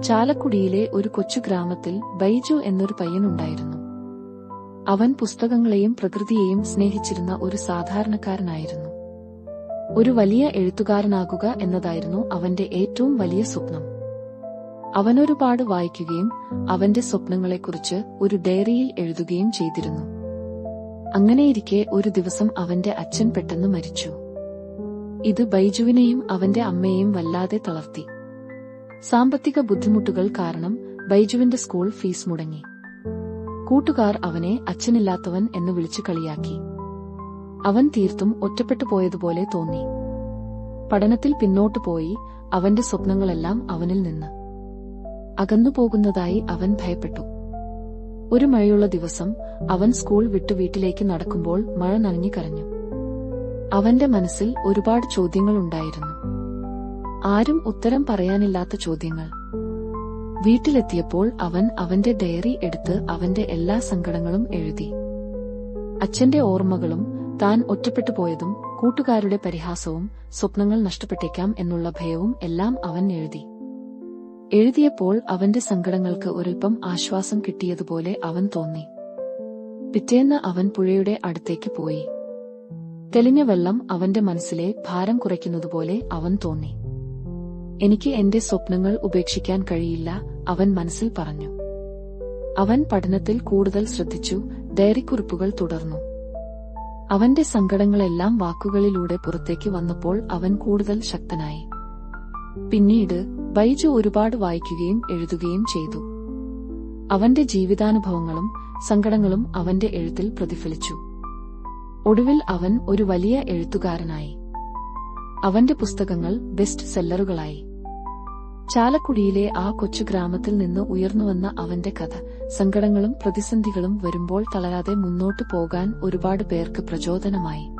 ചാലക്കുടിയിലെ ഒരു കൊച്ചു ഗ്രാമത്തിൽ ബൈജു എന്നൊരു പയ്യനുണ്ടായിരുന്നു. അവൻ പുസ്തകങ്ങളെയും പ്രകൃതിയെയും സ്നേഹിച്ചിരുന്ന ഒരു സാധാരണക്കാരനായിരുന്നു. ഒരു വലിയ എഴുത്തുകാരനാകുക എന്നതായിരുന്നു അവന്റെ ഏറ്റവും വലിയ സ്വപ്നം. അവനൊരുപാട് വായിക്കുകയും അവന്റെ സ്വപ്നങ്ങളെക്കുറിച്ച് ഒരു ഡയറിയിൽ എഴുതുകയും ചെയ്തിരുന്നു. അങ്ങനെയിരിക്കെ ഒരു ദിവസം അവന്റെ അച്ഛൻ പെട്ടെന്ന് മരിച്ചു. ഇത് ബൈജുവിനെയും അവന്റെ അമ്മയെയും വല്ലാതെ തളർത്തി. സാമ്പത്തിക ബുദ്ധിമുട്ടുകൾ കാരണം ബൈജുവിന്റെ സ്കൂൾ ഫീസ് മുടങ്ങി. കൂട്ടുകാർ അവനെ അച്ഛനില്ലാത്തവൻ എന്ന് വിളിച്ചു കളിയാക്കി. അവൻ തീർത്തും ഒറ്റപ്പെട്ടു പോയതുപോലെ തോന്നി. പഠനത്തിൽ പിന്നോട്ടു പോയി അവന്റെ സ്വപ്നങ്ങളെല്ലാം അവനിൽ നിന്ന് അകന്നുപോകുന്നതായി അവൻ ഭയപ്പെട്ടു. ഒരു മഴയുള്ള ദിവസം അവൻ സ്കൂൾ വിട്ടു വീട്ടിലേക്ക് നടക്കുമ്പോൾ മഴ നനഞ്ഞു കരഞ്ഞു. അവന്റെ മനസ്സിൽ ഒരുപാട് ചോദ്യങ്ങളുണ്ടായിരുന്നു. ആരും ഉത്തരം പറയാനില്ലാത്ത ചോദ്യങ്ങൾ. വീട്ടിലെത്തിയപ്പോൾ അവൻ അവന്റെ ഡയറി എടുത്ത് അവന്റെ എല്ലാ സങ്കടങ്ങളും എഴുതി. അച്ഛന്റെ ഓർമ്മകളും താൻ ഒറ്റപ്പെട്ടുപോയതും കൂട്ടുകാരുടെ പരിഹാസവും സ്വപ്നങ്ങൾ നഷ്ടപ്പെട്ടേക്കാം എന്നുള്ള ഭയവും എല്ലാം അവൻ എഴുതി. എഴുതിയപ്പോൾ അവന്റെ സങ്കടങ്ങൾക്ക് ഒരൽപ്പം ആശ്വാസം കിട്ടിയതുപോലെ അവൻ തോന്നി. പിറ്റേന്ന് അവൻ പുഴയുടെ അടുത്തേക്ക് പോയി. തെളിഞ്ഞ വെള്ളം അവന്റെ മനസ്സിലെ ഭാരം കുറയ്ക്കുന്നതുപോലെ അവൻ തോന്നി. എനിക്ക് എന്റെ സ്വപ്നങ്ങൾ ഉപേക്ഷിക്കാൻ കഴിയില്ല, അവൻ മനസ്സിൽ പറഞ്ഞു. അവൻ പഠനത്തിൽ കൂടുതൽ ശ്രദ്ധിച്ചു, ഡയറിക്കുറിപ്പുകൾ തുടർന്നു. അവന്റെ സങ്കടങ്ങളെല്ലാം വാക്കുകളിലൂടെ പുറത്തേക്ക് വന്നപ്പോൾ അവൻ കൂടുതൽ ശക്തനായി. പിന്നീട് ബൈജു ഒരുപാട് വായിക്കുകയും എഴുതുകയും ചെയ്തു. അവന്റെ ജീവിതാനുഭവങ്ങളും സങ്കടങ്ങളും അവന്റെ എഴുത്തിൽ പ്രതിഫലിച്ചു. ഒടുവിൽ അവൻ ഒരു വലിയ എഴുത്തുകാരനായി. അവന്റെ പുസ്തകങ്ങൾ ബെസ്റ്റ് സെല്ലറുകളായി. ചാലക്കുടിയിലെ ആ കൊച്ചു ഗ്രാമത്തിൽ നിന്ന് ഉയർന്നുവന്ന അവന്റെ കഥ സങ്കടങ്ങളും പ്രതിസന്ധികളും വരുമ്പോൾ തളരാതെ മുന്നോട്ടു പോകാൻ ഒരുപാട് പേർക്ക് പ്രചോദനമായി.